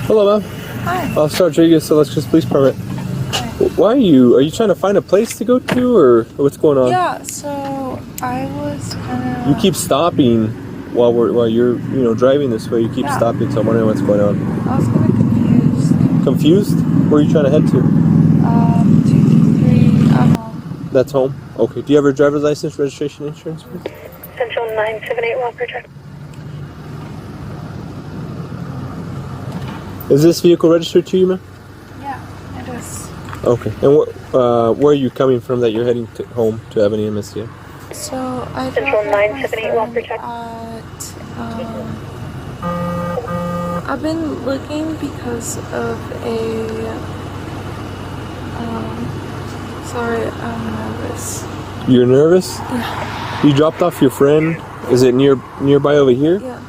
Hello, ma'am. Hi. Officer Rodriguez, Celestia's police permit. Hi. Why are you trying to find a place to go to, or what's going on? Yeah, so I was kind of... You keep stopping while you're driving this way. You keep stopping, so I'm wondering what's going on. I was kind of confused. Confused? Where are you trying to head to? 223 at home. That's home? Okay. Do you have your driver's license, registration, insurance, please? Central 978 Walker check. Is this vehicle registered to you, ma'am? Yeah, it is. Okay. And where are you coming from that you're heading home to Avenida Mesilla? So I Central 978 Walker check. I've been looking because of a... sorry, I'm nervous. You're nervous? Yeah. You dropped off your friend. Is it nearby over here? Yeah.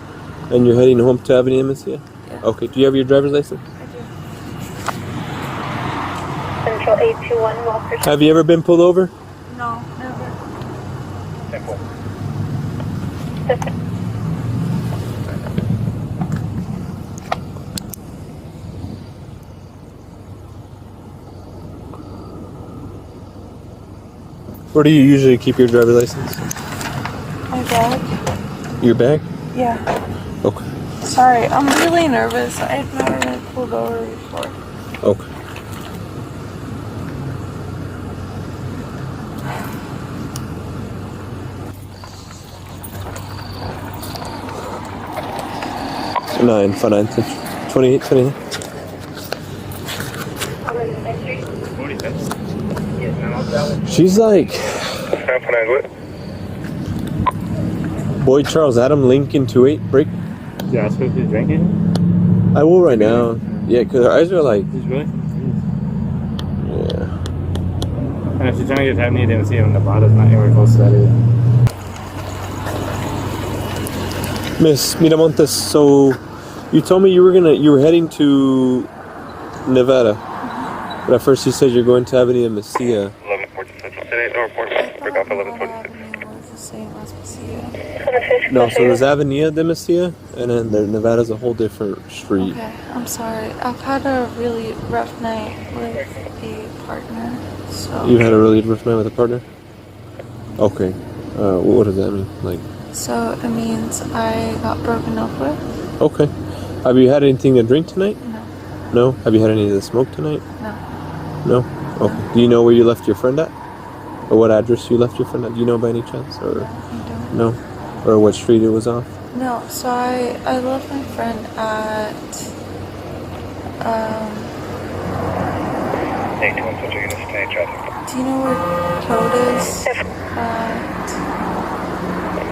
And you're heading home to Avenida Mesilla? Yeah. Okay. Do you have your driver's license? I do. Central 821 Walker check. Have you ever been pulled over? No, never. Where do you usually keep your driver's license? My bag? Your bag? Yeah. Okay. Sorry, I'm really nervous. I've never been pulled over before. Okay. Nine, 28, 29. She's like Boyd Charles Adam Lincoln 28 break. Yeah, I'm supposed to be drinking? I will right now. Yeah, because her eyes are like. Is really? Yeah. And if she's trying to get happening, you didn't see him in Nevada's not anywhere close to that either. Miss Miramontes, so you told me you were heading to Nevada. But at first you said you're going to Avenida Mesilla. 1146 today, no report. Break off 1126. No, so there's Avenida de Mesilla, and then Nevada's a whole different street. Okay, I'm sorry. I've had a really rough night with a partner, so... You had a really rough night with a partner? Okay. What does that mean? Like... So it means I got broken up with? Okay. Have you had anything to drink tonight? No. No? Have you had any to smoke tonight? No. No? Okay. Do you know where you left your friend at? Or what address you left your friend at? Do you know by any chance? Or I don't. no? Or what street it was off? No, so I left my friend at... do you know where Toad is?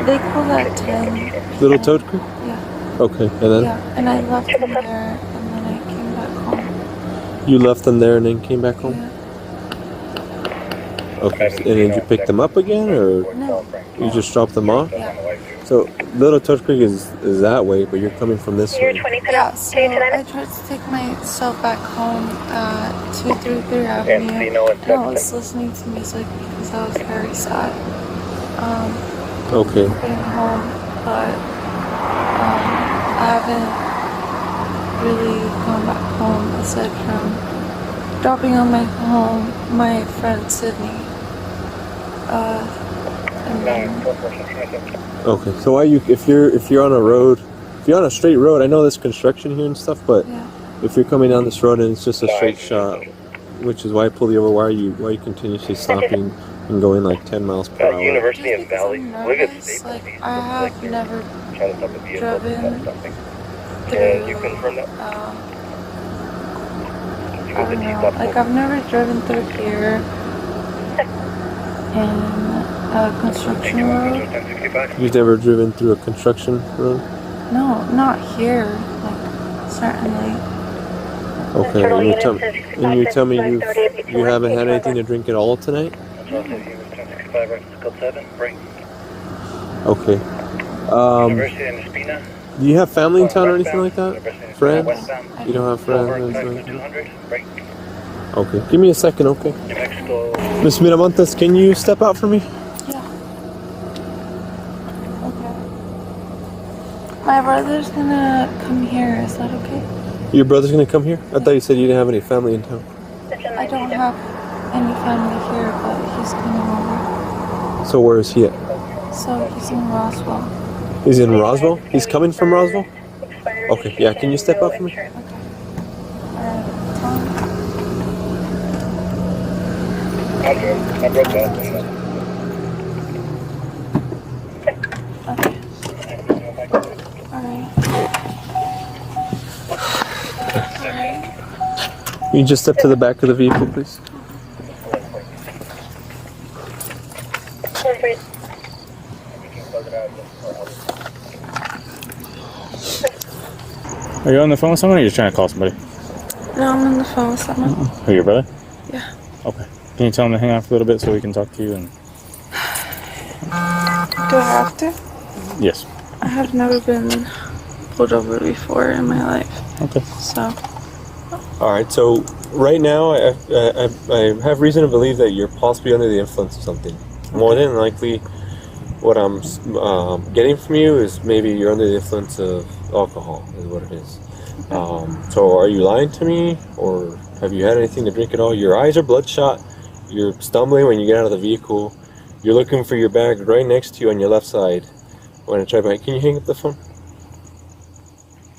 They call that 10. Little Toad Creek? Yeah. Okay, and then? Yeah, and I left them there, and then I came back home. You left them there and then came back home? Yeah. Okay, and then you pick them up again, or No. you just drop them off? Yeah. So Little Toad Creek is that way, but you're coming from this way. Yeah, so I tried to take myself back home at 233 Avenue, and I was listening to music because I was very sad. Okay. Getting home, but I haven't really gone back home aside from dropping on my friend Sydney. And then, Okay. So why if you're on a road, if you're on a straight road, I know there's construction here and stuff, but yeah. if you're coming down this road and it's just a straight shot, which is why I pulled you over, why are you continuously stopping and going like 10 miles per hour? University of Valley. Look at like, I have never driven Can you confirm that? I don't know, like I've never driven through here in a construction road. You've never driven through a construction road? No, not here, like certainly. Okay, and you tell me you haven't had anything to drink at all tonight? Okay. Do you have family in town or anything like that? Friends? You don't have friends or anything like that? Okay, give me a second, okay? Miss Miramontes, can you step out for me? Yeah. Okay. My brother's gonna come here, is that okay? Your brother's gonna come here? I thought you said you didn't have any family in town. I don't have any family here, but he's coming over. So where is he at? So he's in Roswell. He's in Roswell? He's coming from Roswell? Okay, yeah, can you step up for me? Okay. I broke that. Okay. Alright. You just step to the back of the vehicle, please. Are you on the phone with someone or are you just trying to call somebody? No, I'm on the phone with someone. Who, your brother? Yeah. Okay. Can you tell him to hang on for a little bit so we can talk to you? And Do I have to? yes. I have never been pulled over before in my life. Okay. So. All right. So right now, I have reason to believe that you're possibly under the influence of something. More than likely, what I'm getting from you is maybe you're under the influence of alcohol, is what it is. So are you lying to me, or have you had anything to drink at all? Your eyes are bloodshot. You're stumbling when you get out of the vehicle. You're looking for your bag right next to you on your left side. When I try back, can you hang up the phone?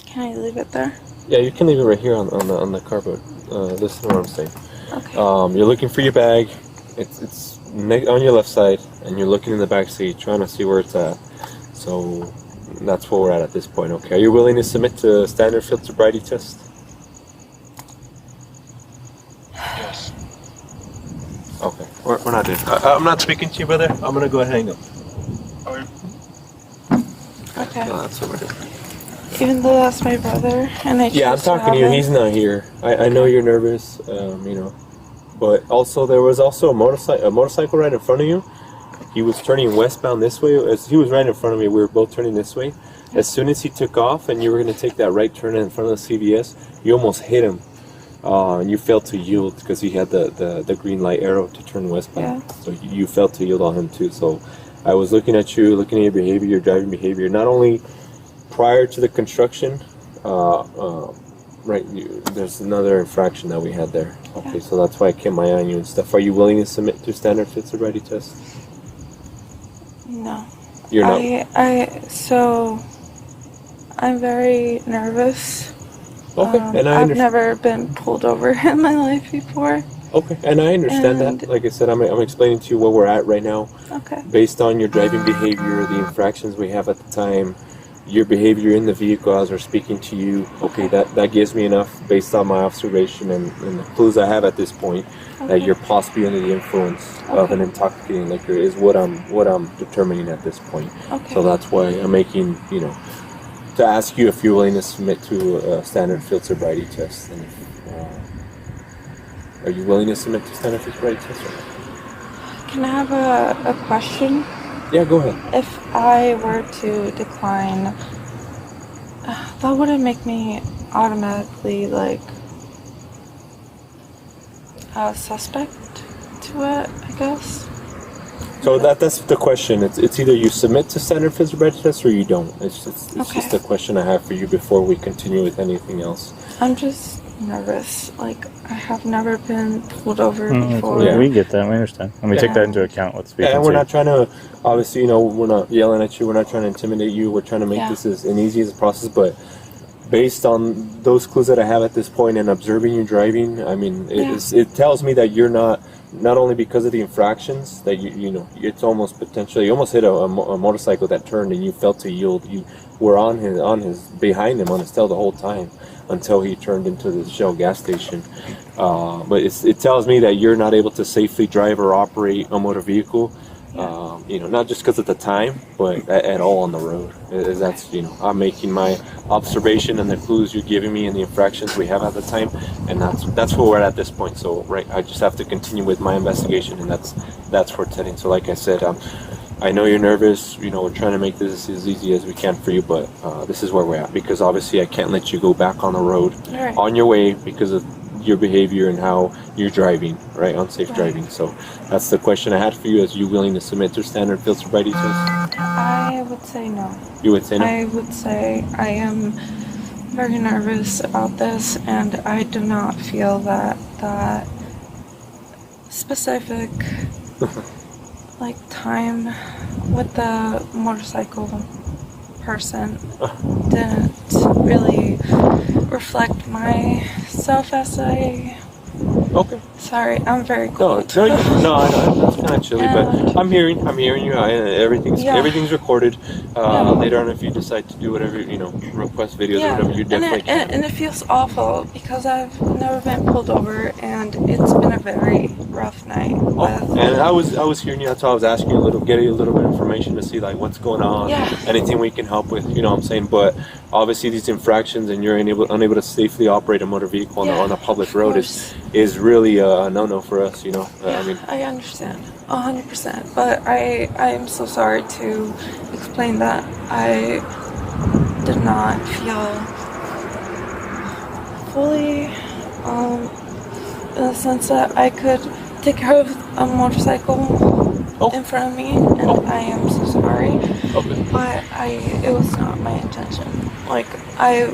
Can I leave it there? Yeah, you can leave it right here on the car, but listen to what I'm saying. Okay. You're looking for your bag. It's on your left side, and you're looking in the back seat, trying to see where it's at. So that's where we're at this point. Okay. Are you willing to submit to a standard field sobriety test? Yes. Okay. We're not doing. I'm not speaking to you, brother. I'm gonna go ahead and hang up. Okay. No, that's what we're doing. Even though that's my brother, and I Yeah, I'm choose talking to you. have He's him. not here. I know you're nervous, but also there was also a motorcycle right in front of you. He was turning westbound this way. As he was right in front of me, we were both turning this way. As soon as he took off and you were going to take that right turn in front of the CVS, you almost hit him. And you failed to yield because he had the green light arrow to turn westbound. Yeah. So you failed to yield on him too. So I was looking at you, looking at your behavior, your driving behavior, not only prior to the construction, there's another infraction that we had there. Okay, Yeah. so that's why I kept my eye on you and stuff. Are you willing to submit to standard fit sobriety test? No. You're not. So I'm very nervous. Okay, and I I've understand. never been pulled over in my life before. Okay, and I understand And- that. Like I said, I'm explaining to you where we're at right now, Okay. based on your driving behavior, the infractions we have at the time, your behavior in the vehicle as we're speaking to you. Okay, that gives me enough based on my observation and the clues I have at this point that Okay. you're possibly under the influence of an intoxicating liquor is what I'm determining at this point. Okay. So that's why I'm making, to ask you if you're willing to submit to a standard field sobriety test. And are you willing to submit to standard field sobriety test? Can I have a question? Yeah, go ahead. If I were to decline, that wouldn't make me automatically like a suspect to it, I guess. So that's the question. It's either you submit to standard field sobriety test or you don't. It's just a question I have for you before we continue with anything else. I'm just nervous. Like, I have never been pulled over before. Yeah. We get that. We understand. And we take that into account with speaking And to we're you. not trying to, obviously, we're not yelling at you. We're not trying to intimidate you. We're trying to make this as easy as a process. But based on those clues that I have at this point and observing you driving, I mean, it tells me that you're not only because of the infractions that it's almost potentially, you almost hit a motorcycle that turned and you failed to yield. You were behind him on his tail the whole time until he turned into the Shell gas station. But it tells me that you're not able to safely drive or operate a motor vehicle. Not just because of the time, but at all on the road. That's, I'm making my observation and the clues you're giving me and the infractions we have at the time, and that's where we're at this point. So, I just have to continue with my investigation, and that's where it's heading. So, like I said, I know you're nervous. We're trying to make this as easy as we can for you, but this is where we're at, because obviously I can't let you go back on the road on your way because of your behavior and how you're driving, unsafe driving. So that's the question I had for you. Is you willing to submit to standard field sobriety test? I would say no. You would say no? I would say I am very nervous about this, and I do not feel that specific like time with the motorcycle person didn't really reflect myself as I. Okay. Sorry, I'm very cold. No, I know that's kind of chilly, but I'm hearing you. Everything's recorded. Later on, if you decide to do whatever, request videos or whatever, you definitely can. And it feels awful because I've never been pulled over, and it's been a very rough night. And I was hearing you. That's why I was asking you getting a little bit of information to see like what's going on, anything we can help with. You know what I'm saying? But obviously, these infractions and you're unable to safely operate a motor vehicle on a public road is really a no-no for us. I understand 100%, but I am so sorry to explain that I did not feel fully in the sense that I could take care of a motorcycle in front of me, and I am so sorry. Okay. But it was not my intention. Like I've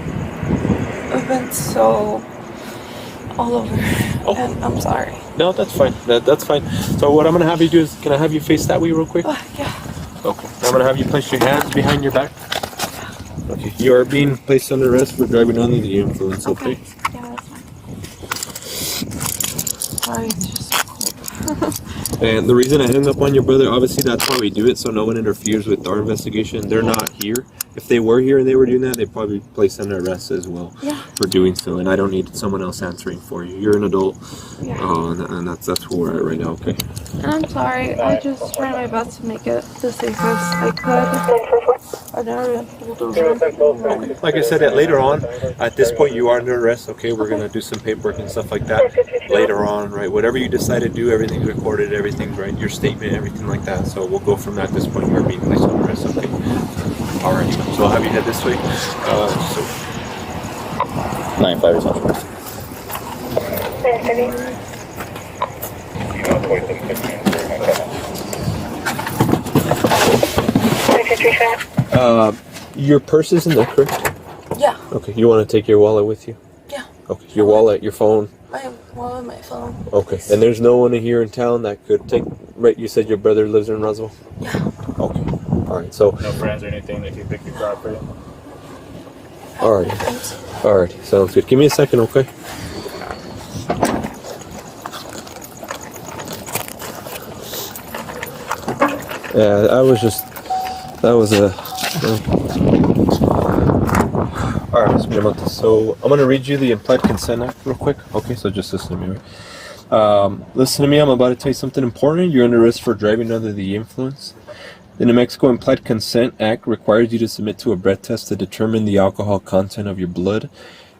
been so all over, and I'm sorry. No, that's fine. That's fine. So what I'm gonna have you do is, can I have you face that way real quick? Yeah. Okay. I'm gonna have you place your hands behind your back. Okay. You are being placed under arrest for driving under the influence. Okay. Yeah, that's fine. Sorry, it's just so cold. And the reason I hung up on your brother, obviously that's why we do it, so no one interferes with our investigation. They're not here. If they were here and they were doing that, they'd probably be placed under arrest as well for doing so. And I don't need someone else answering for you. You're an adult, and that's where we're at right now. Okay. And I'm sorry. I just tried my best to make it the safest I could. I've never been pulled over. Okay. Like I said, later on, at this point, you are under arrest. Okay, we're gonna do some paperwork and stuff like that later on, right? Whatever you decide to do, everything's recorded, everything's right, your statement, everything like that. So we'll go from that. At this point, you are being placed under arrest. Okay. All right. So I'll have you head this way. 9-5 is on. Your purse is in there, correct? Yeah. Okay. You want to take your wallet with you? Yeah. Okay. Your wallet, your phone. My wallet, my phone. Okay. And there's no one here in town that could take. Right. You said your brother lives in Roswell. Yeah. Okay. All right. So. No friends or anything that can pick your car up for you? Alrighty, sounds good. Give me a second, okay? Yeah, Alright, let's get about this. So, I'm gonna read you the Implied Consent Act real quick. Okay, so just listen to me, right? Listen to me, I'm about to tell you something important. You're under arrest for driving under the influence. The New Mexico Implied Consent Act requires you to submit to a breath test to determine the alcohol content of your blood.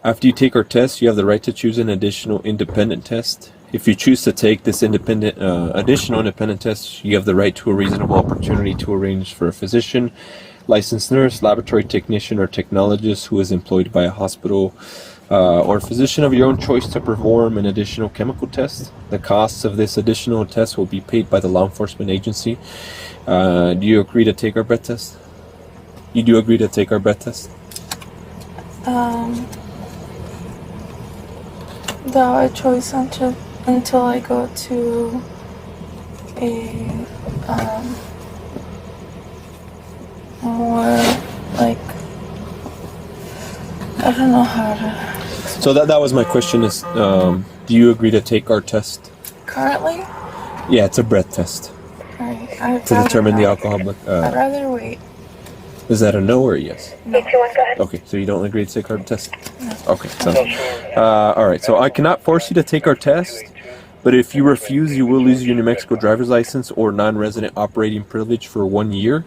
After you take our test, you have the right to choose an additional independent test. If you choose to take this additional independent test, you have the right to a reasonable opportunity to arrange for a physician, licensed nurse, laboratory technician, or technologist who is employed by a hospital or physician of your own choice to perform an additional chemical test. The costs of this additional test will be paid by the law enforcement agency. Do you agree to take our breath test? You do agree to take our breath test? The choice until I go to a more like, I don't know how to. So that was my question is, do you agree to take our test? Currently? Yeah, it's a breath test. Alright, to determine the alcohol. I'd rather wait. Is that a no or a yes? No. Okay, so you don't agree to take our test? No. Okay, so alright, so I cannot force you to take our test, but if you refuse, you will lose your New Mexico driver's license or non-resident operating privilege for 1 year.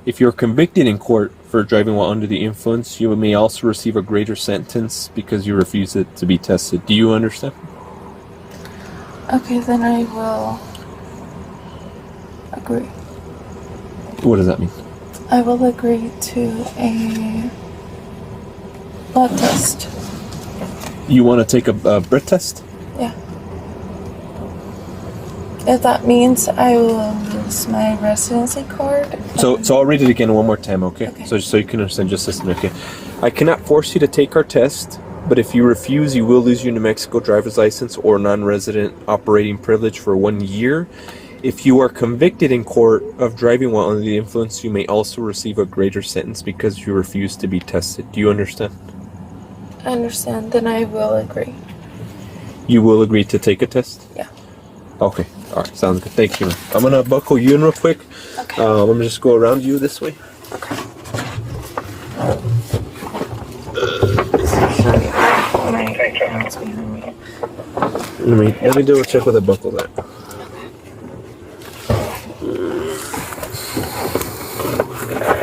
If you're convicted in court for driving while under the influence, you may also receive a greater sentence because you refuse it to be tested. Do you understand? Okay, then I will agree. What does that mean? I will agree to a blood test. You want to take a breath test? Yeah. If that means I will lose my residency card. So I'll read it again one more time, okay? So you can understand, just listen, okay? I cannot force you to take our test, but if you refuse, you will lose your New Mexico driver's license or non-resident operating privilege for 1 year. If you are convicted in court of driving while under the influence, you may also receive a greater sentence because you refuse to be tested. Do you understand? I understand. Then I will agree. You will agree to take a test? Yeah. Okay. All right. Sounds good. Thank you. I'm going to buckle you in real quick. Okay. I'm going to just go around you this way. Okay. Let me double check with a buckle that.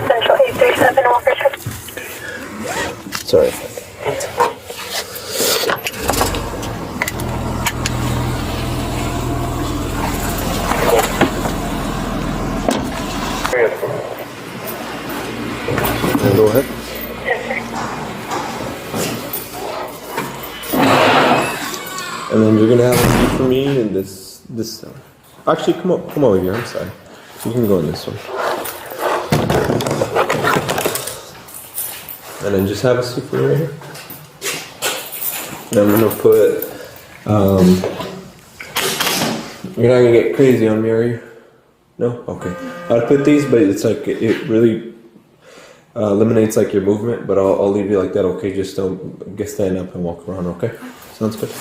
Central 837 Walker. Sorry. Go ahead. And then you're gonna have a seat for me in this cell. Actually, come over here. I'm sorry. You can go in this one. And then just have a seat for me right here. And I'm gonna put. You're not gonna get crazy on me, are you? No? Okay. I'd put these, but it's like it really eliminates like your movement. But I'll leave you like that. Okay, just don't get stand up and walk around. Okay, sounds good.